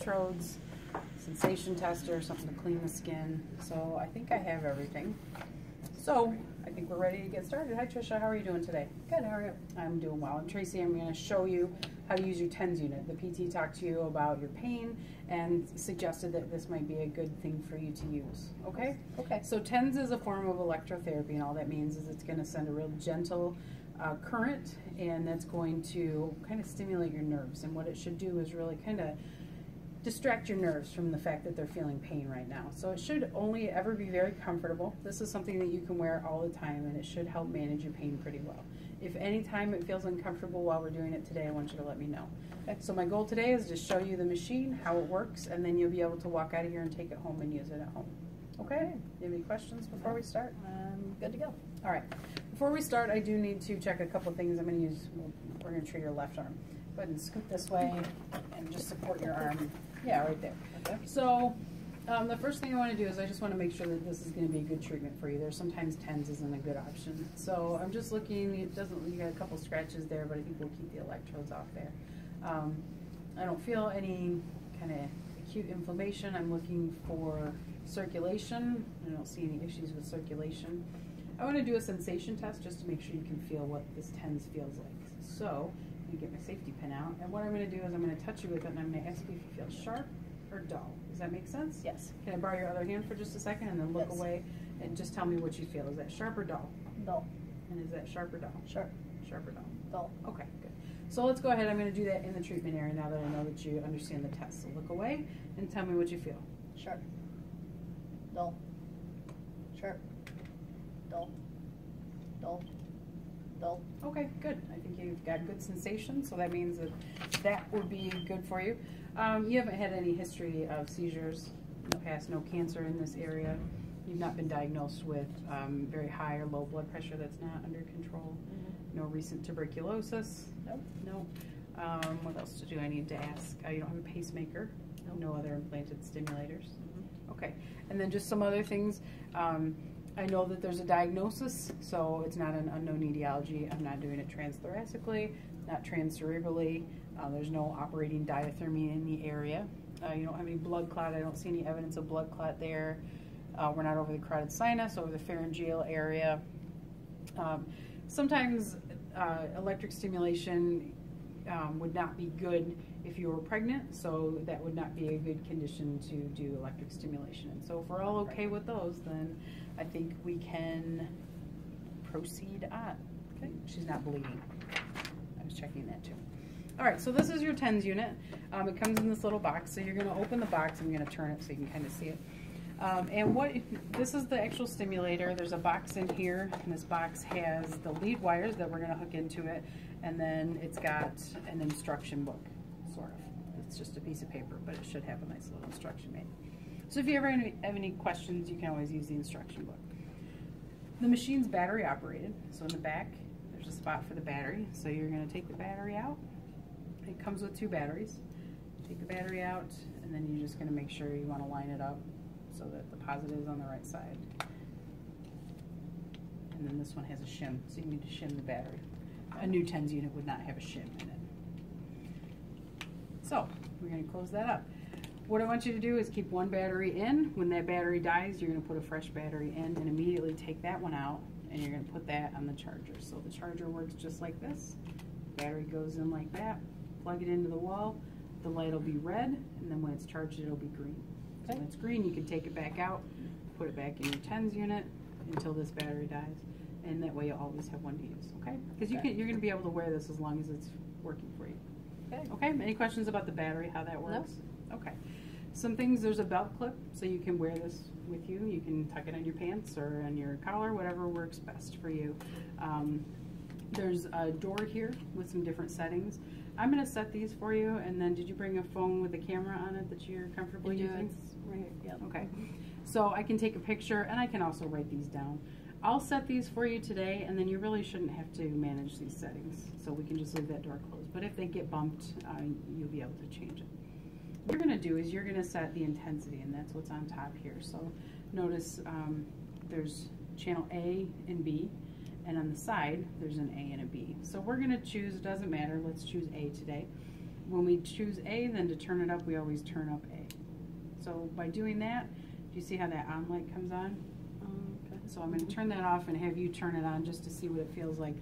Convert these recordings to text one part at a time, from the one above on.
electrodes, sensation tester, something to clean the skin. So I think I have everything. So I think we're ready to get started. Hi Trisha, how are you doing today? Good, how are you? I'm doing well. I'm Tracy. I'm going to show you how to use your TENS unit. The PT talked to you about your pain and suggested that this might be a good thing for you to use. Okay? Okay. So TENS is a form of electrotherapy, and all that means is it's going to send a real gentle current, and that's going to kind of stimulate your nerves. And what it should do is really kind of distract your nerves from the fact that they're feeling pain right now. So it should only ever be very comfortable. This is something that you can wear all the time, and it should help manage your pain pretty well. If any time it feels uncomfortable while we're doing it today, I want you to let me know. Okay. So my goal today is to show you the machine, how it works, and then you'll be able to walk out of here and take it home and use it at home. Okay? You have any questions before we start? Good to go. All right. Before we start, I do need to check a couple of things. We're going to treat your left arm. Go ahead and scoot this way and just support your arm. Yeah, right there. Okay. So the first thing I want to do is I just want to make sure that this is going to be a good treatment for you. There's sometimes TENS isn't a good option. So I'm just looking. You got a couple scratches there, but I think we'll keep the electrodes off there. I don't feel any kind of acute inflammation. I'm looking for circulation. I don't see any issues with circulation. I want to do a sensation test just to make sure you can feel what this TENS feels like. So I'm going to get my safety pin out, and what I'm going to do is I'm going to touch you with it, and I'm going to ask you if you feel sharp or dull. Does that make sense? Yes. Can I borrow your other hand for just a second and then look Yes. away and just tell me what you feel? Is that sharp or dull? Dull. And is that sharp or dull? Sharp. Sharp or dull? Dull. Okay, good. So let's go ahead. I'm going to do that in the treatment area now that I know that you understand the test. So look away and tell me what you feel. Sharp. Dull. Sharp. Dull. Dull. Dull. Okay, good. I think you've got good sensation, so that means that would be good for you. You haven't had any history of seizures in the past, no cancer in this area. You've not been diagnosed with very high or low blood pressure that's not under control. Mm-hmm. No recent tuberculosis. Nope. No. What else do I need to ask? You don't have a pacemaker. Nope. No other implanted stimulators. Mm-hmm. Okay. And then just some other things. I know that there's a diagnosis, so it's not an unknown etiology. I'm not doing it transthoraxically, not transcerebrally. There's no operating diathermy in the area. You don't have any blood clot. I don't see any evidence of blood clot there. We're not over the carotid sinus, over the pharyngeal area. Sometimes electric stimulation would not be good if you were pregnant, so that would not be a good condition to do electric stimulation. And so if we're all okay with those, then I think we can proceed on. Okay, she's not bleeding. I was checking that too. All right, so this is your TENS unit. It comes in this little box, so you're going to open the box. I'm going to turn it so you can kind of see it. This is the actual stimulator. There's a box in here, and this box has the lead wires that we're going to hook into it, and then it's got an instruction book, sort of. It's just a piece of paper, but it should have a nice little instruction manual. So if you ever have any questions, you can always use the instruction book. The machine's battery operated, so in the back there's a spot for the battery. So you're going to take the battery out. It comes with 2 batteries. Take the battery out, and then you're just going to make sure you want to line it up so that the positive is on the right side. And then this one has a shim, so you need to shim the battery. A new TENS unit would not have a shim in it. So we're going to close that up. What I want you to do is keep one battery in. When that battery dies, you're going to put a fresh battery in and immediately take that one out, and you're going to put that on the charger. So the charger works just like this. Battery goes in like that. Plug it into the wall. The light will be red, and then when it's charged, it'll be green. So when it's green, you can take it back out, put it back in your TENS unit until this battery dies, and that way you'll always have one to use, okay? Because you're going to be able to wear this as long as it's working for you. Okay? Any questions about the battery, how that works? No. Okay. Some things, there's a belt clip, so you can wear this with you. You can tuck it on your pants or on your collar, whatever works best for you. There's a door here with some different settings. I'm going to set these for you, and then did you bring a phone with a camera on it that you're comfortable using? It's right here. Yep. Okay. So I can take a picture, and I can also write these down. I'll set these for you today, and then you really shouldn't have to manage these settings. So we can just leave that door closed. But if they get bumped, you'll be able to change it. What you're going to do is you're going to set the intensity, and that's what's on top here. So notice there's channel A and B, and on the side there's an A and a B. So we're going to choose, it doesn't matter, let's choose A today. when we choose A, then to turn it up, we always turn up A. So by doing that, do you see how that on light comes on? Okay. So I'm going to turn that off and have you turn it on just to see what it feels like.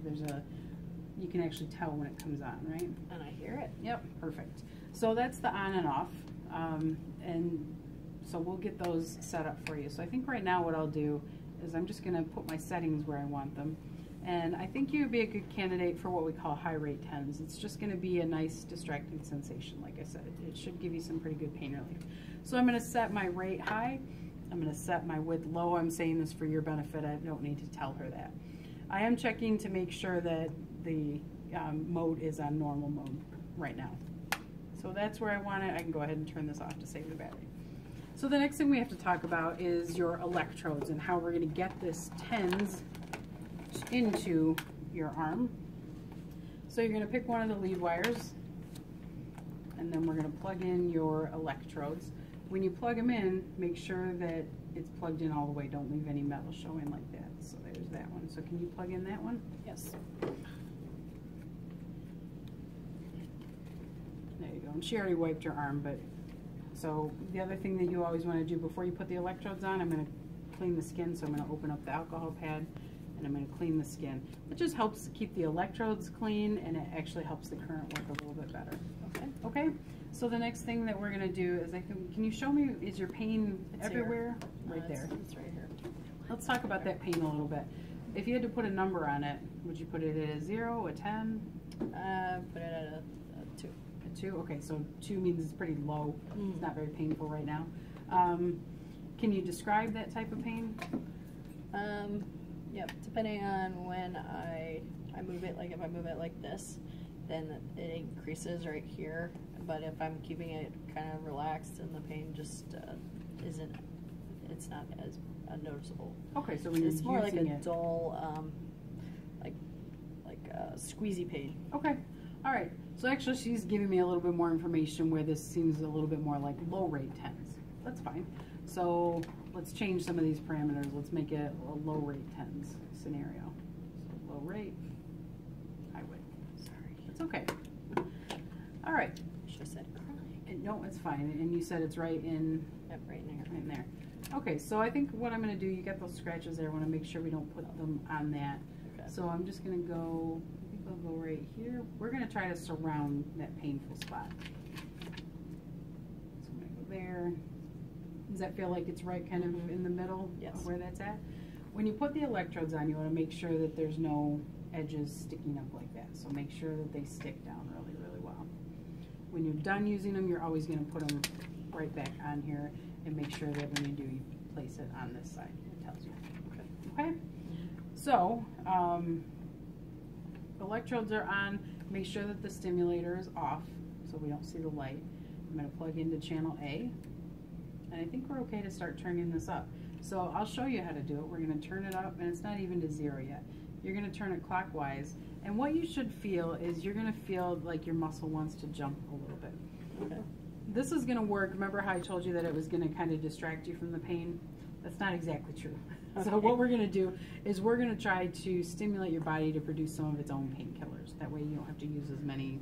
You can actually tell when it comes on, right? And I hear it. Yep, perfect. So that's the on and off. And so we'll get those set up for you. So I think right now what I'll do is I'm just going to put my settings where I want them. And I think you would be a good candidate for what we call high rate 10s. It's just going to be a nice distracting sensation, like I said. It should give you some pretty good pain relief. So I'm going to set my rate high. I'm going to set my width low. I'm saying this for your benefit. I don't need to tell her that. I am checking to make sure that the mode is on normal mode right now. So that's where I want it. I can go ahead and turn this off to save the battery. So the next thing we have to talk about is your electrodes and how we're going to get this 10s into your arm. So you're going to pick one of the lead wires, and then we're going to plug in your electrodes. When you plug them in, make sure that it's plugged in all the way. Don't leave any metal showing like that. So there's that one. So can you plug in that one? Yes. There you go. And she already wiped her arm, but so the other thing that you always want to do before you put the electrodes on, I'm going to clean the skin. So I'm going to open up the alcohol pad and I'm going to clean the skin. It just helps keep the electrodes clean, and it actually helps the current work a little bit better. Okay. Okay. So the next thing that we're going to do is, can you show me, is your pain It's everywhere? here. Right there. It's right here. Let's talk about that pain a little bit. If you had to put a number on it, would you put it at a 0, a 10? Put it at a 2. A 2? Okay, so 2 means it's pretty low. Mm. It's not very painful right now. Can you describe that type of pain? Yep, depending on when I move it, like if I move it like this, then it increases right here. But if I'm keeping it kind of relaxed, and the pain just isn't, it's not as noticeable. Okay, so when It's you're more like a using it. dull, like squeezy pain. Okay, all right. So actually she's giving me a little bit more information where this seems a little bit more like low rate 10s. That's fine. So let's change some of these parameters. Let's make it a low rate 10s scenario. So low rate, high width. Sorry. It's okay. All right. Should have said crying. No, it's fine. And you said it's right in. Yep, right in there. Right in there. Okay, so I think what I'm going to do, you got those scratches there. I want to make sure we don't put them on that. Okay. So I'm just going to go, I think I'll go right here. We're going to try to surround that painful spot. So I'm going to go there. Does that feel like it's right kind of in the middle Yes. of where that's at? When you put the electrodes on, you want to make sure that there's no edges sticking up like that. So make sure that they stick down really, really well. When you're done using them, you're always going to put them right back on here, and make sure that when you do, you place it on this side. It tells you. Okay? Okay? So, electrodes are on. Make sure that the stimulator is off so we don't see the light. I'm going to plug into channel A. And I think we're okay to start turning this up. So I'll show you how to do it. We're going to turn it up, and it's not even to 0 yet. You're going to turn it clockwise. And what you should feel is you're going to feel like your muscle wants to jump a little bit. Okay. This is going to work. Remember how I told you that it was going to kind of distract you from the pain? That's not exactly true. Okay. So what we're going to do is we're going to try to stimulate your body to produce some of its own painkillers. That way you don't have to use as many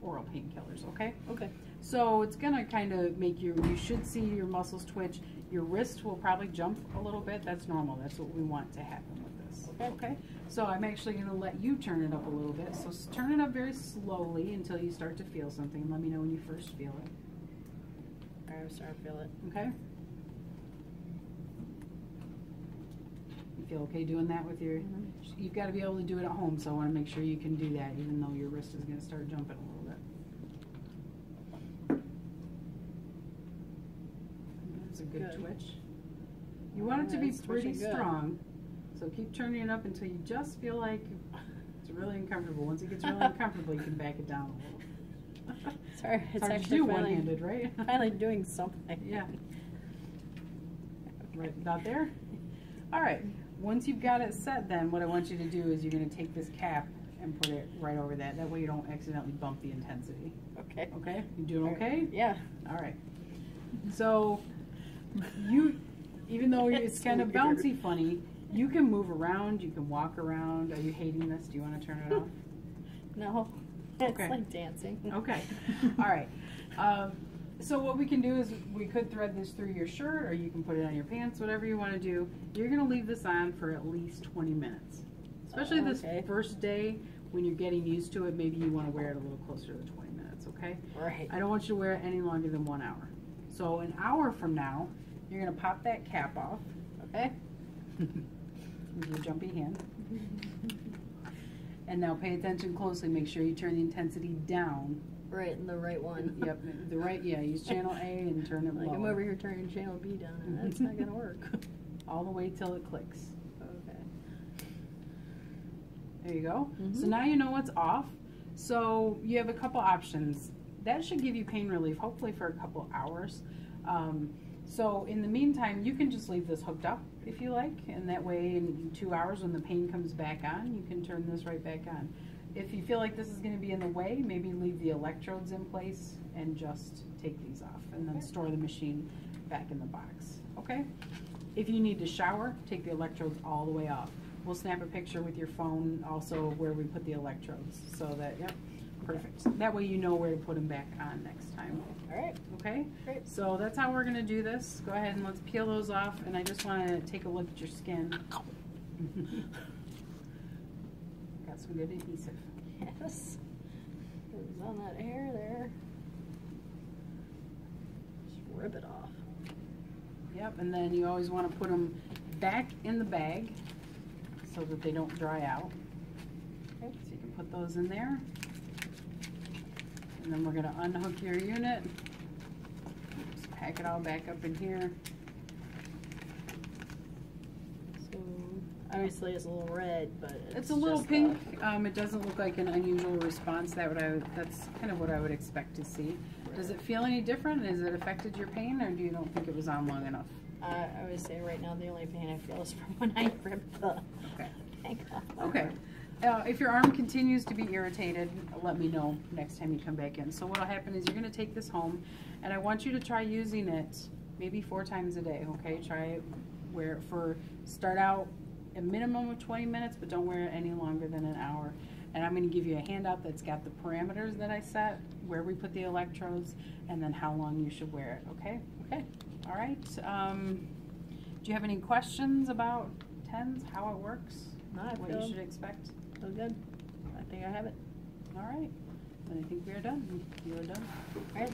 oral painkillers, okay? Okay. So it's going to kind of make you should see your muscles twitch. Your wrist will probably jump a little bit. That's normal. That's what we want to happen with this. Okay? So I'm actually going to let you turn it up a little bit. So turn it up very slowly until you start to feel something. Let me know when you first feel it. All right, I'm starting to feel it. Okay? You feel okay doing that with your... You've got to be able to do it at home, so I want to make sure you can do that even though your wrist is going to start jumping a little bit. That's a good twitch. You want it to be pretty strong, so keep turning it up until you just feel like it's really uncomfortable. Once it gets really uncomfortable, you can back it down a little. Sorry, it's hard to actually do finally, one-handed, right? finally doing something. Yeah. Right about there? All right. Once you've got it set, then what I want you to do is you're going to take this cap and put it right over that. That way you don't accidentally bump the intensity. Okay. Okay? You doing okay? Yeah. All right. So you, even though it's kind of bouncy funny, you can move around, you can walk around. Are you hating this? Do you want to turn it off? No. It's Okay. like dancing. Okay. All right. So what we can do is we could thread this through your shirt, or you can put it on your pants, whatever you want to do. You're going to leave this on for at least 20 minutes. Especially this first day when you're getting used to it, maybe you want to wear it a little closer to 20 minutes, okay? Right. I don't want you to wear it any longer than 1 hour. So an hour from now, you're going to pop that cap off, okay? With your jumpy hand. And now pay attention closely. Make sure you turn the intensity down. Right, and the right one. Yep, the right, yeah, use channel A and turn it Like lower. I'm over here turning channel B down, and that's not gonna work. All the way till it clicks. Okay. There you go. Mm-hmm. So now you know what's off. So you have a couple options. That should give you pain relief, hopefully for a couple hours. So in the meantime, you can just leave this hooked up if you like, and that way in 2 hours when the pain comes back on, you can turn this right back on. If you feel like this is going to be in the way, maybe leave the electrodes in place and just take these off, and then store the machine back in the box, okay? If you need to shower, take the electrodes all the way off. We'll snap a picture with your phone also where we put the electrodes, so that, yep, perfect. That way you know where to put them back on next time. All right. Okay? Great. So that's how we're going to do this. Go ahead and let's peel those off, and I just want to take a look at your skin. Got some good adhesive. Yes. It was on that hair there. Just rip it off. Yep, and then you always want to put them back in the bag so that they don't dry out. Okay, so you can put those in there. And then we're going to unhook your unit. Just pack it all back up in here. So obviously it's a little red, but It's a little just pink. It doesn't look like an unusual response. That's kind of what I would expect to see. Does it feel any different? Has it affected your pain, or do you don't think it was on long enough? I would say right now the only pain I feel is from when I ripped the tank off. Okay. If your arm continues to be irritated, let me know next time you come back in. So what will happen is you're going to take this home, and I want you to try using it maybe 4 times a day, okay? Try it start out a minimum of 20 minutes, but don't wear it any longer than an hour. And I'm going to give you a handout that's got the parameters that I set, where we put the electrodes, and then how long you should wear it, okay? Okay. All right. Do you have any questions about TENS, how it works, what you should expect? Feel good. I think I have it. All right. Then I think we are done. You are done. All right.